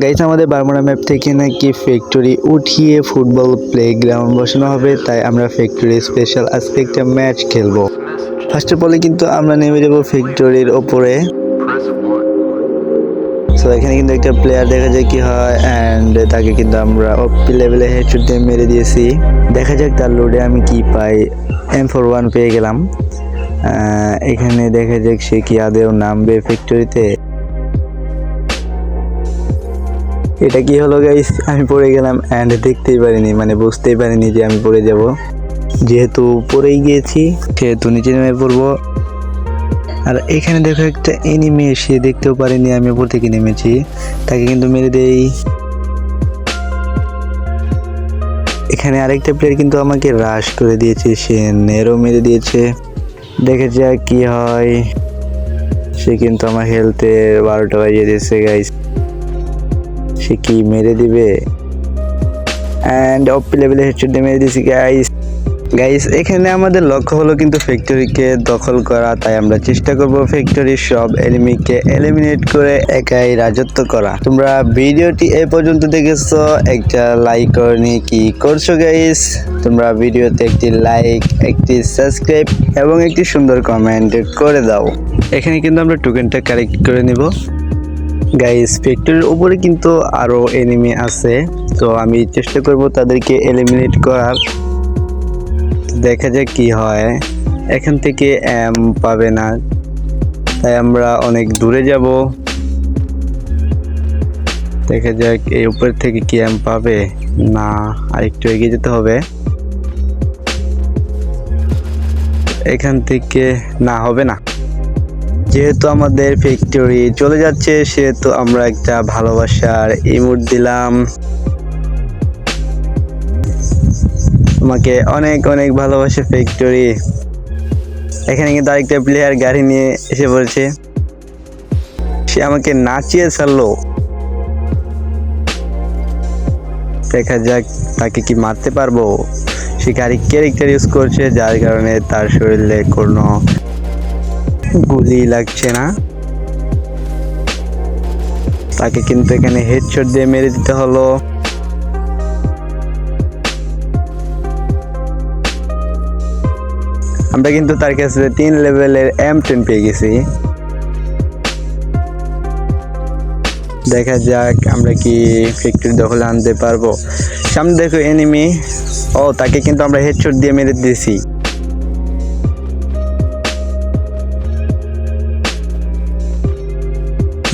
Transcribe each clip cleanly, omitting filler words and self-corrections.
Guys আমাদের Bermuda map থেকে নাকি ফ্যাক্টরি উঠিয়ে ফুটবল প্লেগ্রাউন্ড বসানো হবে, তাই আমরা ফ্যাক্টরি স্পেশাল আজকে একটা ম্যাচ খেলবো। ফার্স্ট অফ অলে কিন্তু আমরা নেমে যাব ফ্যাক্টরির ওপরে। সো এখানে কিন্তু একটা প্লেয়ার দেখা যায় কি হয়, অ্যান্ড তাকে কিন্তু আমরা ওপি লেভেলে হেডশট দিয়ে মেরে দিয়েছি। দেখা যাক তার লোডে আমি কি পাই। M41 পেয়ে গেলাম। এখানে দেখা যাক সে কি আদেও নামবে ফ্যাক্টরিতে। এটা কি হলো গাইস, আমি পড়ে গেলাম অ্যান্ড দেখতেই পারিনি, মানে বুঝতেই পারিনি যে আমি পড়ে যাব। যেহেতু পড়েই গিয়েছি সেহেতু নিচে নেমে পড়বো। আর এখানে দেখো একটা এনিমি, সে দেখতেও পারিনি আমি উপর থেকে নেমেছি, তাকে কিন্তু মেরে দেই। এখানে আরেকটা প্লেয়ার কিন্তু আমাকে রাশ করে দিয়েছে, সে নেরো মেরে দিয়েছে। দেখা যাক কি হয়। সে কিন্তু আমার হেলথে 12টা বাজিয়ে দিয়েছে গাইস। সে কি মেরে দিবে, অ্যান্ড ওপি লেভেলে হেডশট দিয়ে মেরে দিয়েছি গাইস। এখানে আমাদের লক্ষ্য হলো কিন্তু ফ্যাক্টরিকে দখল করা, তাই আমরা চেষ্টা করব ফ্যাক্টরির সব এনিমিকে এলিমিনেট করে একাই রাজত্ব করা। তোমরা ভিডিওটি এই পর্যন্ত দেখেছো, একটা লাইক করনি কি করছো গাইস? তোমরা ভিডিওতে একটি লাইক, একটি সাবস্ক্রাইব এবং একটি সুন্দর কমেন্ট করে দাও। এখানে কিন্তু আমরা টোকেনটা কালেক্ট করে নিব গাইস। ফ্যাক্টরির উপরে কিন্তু আরো এনিমি আছে, তো আমি চেষ্টা করব তাদেরকে এলিমিনেট করার। দেখা যাক কি হয়। এখান থেকে এম পাবে না, তাই আমরা অনেক দূরে যাব। দেখা যাক এই উপর থেকে কি এম পাবে না, আরেকটু এগিয়ে যেতে হবে। এখান থেকে না, হবে না। যেহেতু আমাদের ফ্যাক্টরি চলে যাচ্ছে সেহেতু আমরা একটা ভালোবাসার ইমোট দিলাম। তোমাকে অনেক অনেক ভালোবাসে ফ্যাক্টরি। এখানে কিন্তু আরেকটা প্লেয়ার গাড়ি নিয়ে এসে পড়েছে, সে আমাকে নাচিয়ে ছাড়লো। দেখা যাক তাকে কি মারতে পারবো। সে গাড়ি ক্যারেক্টার ইউজ করছে, যার কারণে তার শরীরে কোনো গুলি লাগছে না। তাকে কিন্তু এখানে হেডশট দিয়ে মেরে দিতে হলো। আমরা কিন্তু তার কাছে 3 লেভেলের M10 পেয়ে গেছি। দেখা যাক আমরা কি ফ্যাক্টরি দখলে আনতে পারবো। সামনে দেখো এনিমি, ও তাকে কিন্তু আমরা হেডশট দিয়ে মেরে দিয়েছি।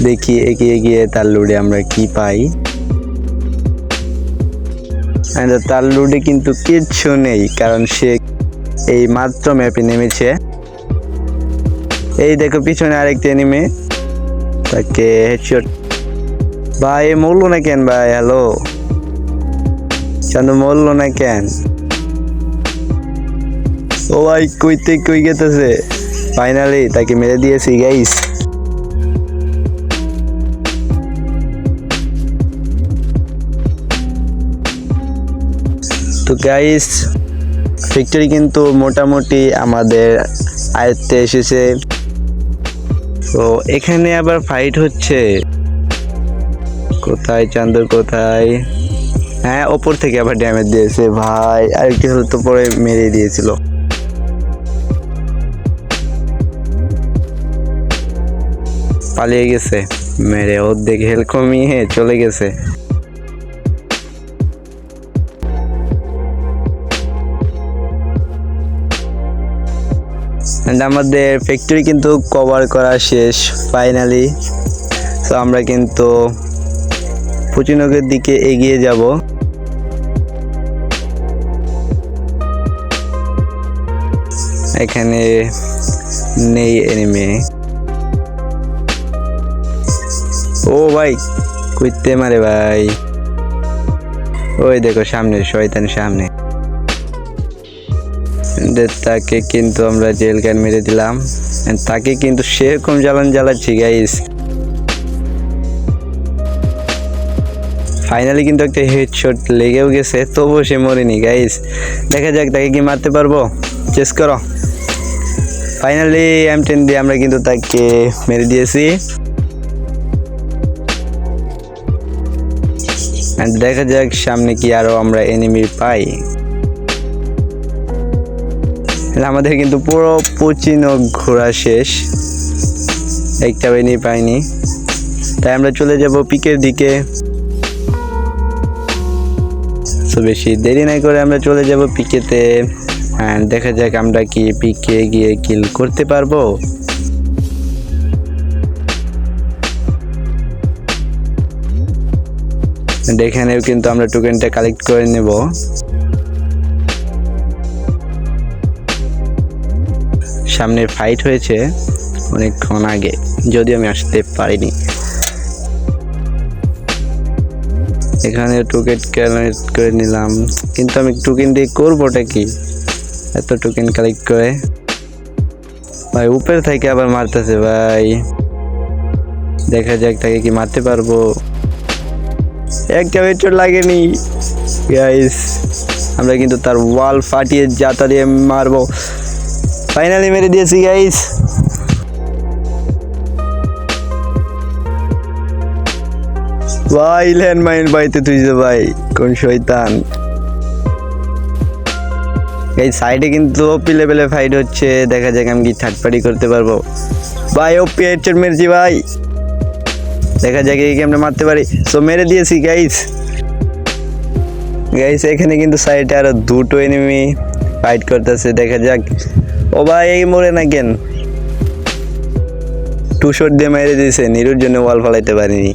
দেখি এগিয়ে গিয়ে তার লুডে আমরা কি পাই। তার লুডে কিন্তু কিচ্ছু নেই, কারণ সে এই মাত্র ম্যাপে নেমেছে। এই দেখো পিছনে আরেকটা এনিমি, তাকে হেডশট। ভাই মরলো না কেন ভাই? হ্যালো চান্দু, মরলো না কেন? ও ভাই কইতে কই গেতেছে। ফাইনালি তাকে মেরে দিয়েছি গাইস। তো গাইস ফ্যাক্টরি কিন্তু মোটামুটি আমাদের আয়ত্তে এসেছে। তো এখানে আবার ফাইট হচ্ছে। কোথায় চান্দু, কোথায়? হ্যাঁ, ওপর থেকে আবার ড্যামেজ দিয়েছে ভাই। আরেকটি হলো তো পরে মেরে দিয়েছিল। পালিয়ে গেছে, মেরে অর্ধেক হেলথ কমিয়ে চলে গেছে। আমাদের ফ্যাক্টরি কিন্তু কভার করা শেষ ফাইনালি। তো আমরা কিন্তু পুচিনগের দিকে এগিয়ে যাব। এখানে নেই এনিমি। ও ভাই কইতে মারে ভাই, ওই দেখো সামনে শয়তান সামনে। তাকে কিন্তু আমরা জেল ক্যান মেরে দিলাম। তাকে কিন্তু সেরকম জ্বালাচ্ছি গাইস। ফাইনালি কিন্তু একটা হেডশট লেগেও গেছে, তবুও সে মরেনি গাইস। দেখা যাক তাকে কি মারতে পারবো, চেস করো। ফাইনালি M10 দিয়ে আমরা কিন্তু তাকে মেরে দিয়েছি। এন্ড দেখা যাক সামনে কি আরো আমরা এনিমি পাই। আমাদের কিন্তু পুরো পচিনো ঘোরা শেষ, একটা এনিমি পাইনি, তাই আমরা চলে যাব পিকের দিকে। তো বেশি দেরি নাই করে আমরা চলে যাব পিকেতে এন্ড দেখা যাক আমরা কি পিকে গিয়ে কিল করতে পারবো। এখানেও কিন্তু আমরা টোকেনটা কালেক্ট করে নেব। সামনে ফাইট হয়েছে অনেকক্ষণ আগে, যদিও আমি আসতে পারিনি। এখানে টোকেন কালেক্ট করে নিলাম, কিন্তু আমি টোকেন দিয়ে করবোটা কি, এত টোকেন কালেক্ট করে। ভাই উপর থেকে আবার মারতেছে ভাই, দেখা যাক তাকে কি মারতে পারবো। একটা হেডশট লাগেনি গাইস, আমরা কিন্তু তার ওয়াল ফাটিয়ে জাতা দিয়ে মারবো। ফাইনালি মেরে দিয়েছি গাইস। ভাই ল্যান্ড মাইন পাইতে তুইছে ভাই, কোন শয়তান। এই সাইডে কিন্তু ওপি লেভেলে ফাইট হচ্ছে, দেখা যাক আমি কি থার্ড পার্টি করতে পারবো। ভাই ওপি হেডশট মেরেছি ভাই, দেখা যাক এই আমরা মারতে পারি। সো মেরে দিয়েছি গাইস। গাইস এখানে কিন্তু সাইডে আরো দুটো এনিমি ফাইট করতেছে, দেখা যাক। ও ভাই এই মরে না কেন, টু শট দিয়ে মেরে দিয়েছে, নিরুর জন্য ওয়াল ফালাইতে পারিনি।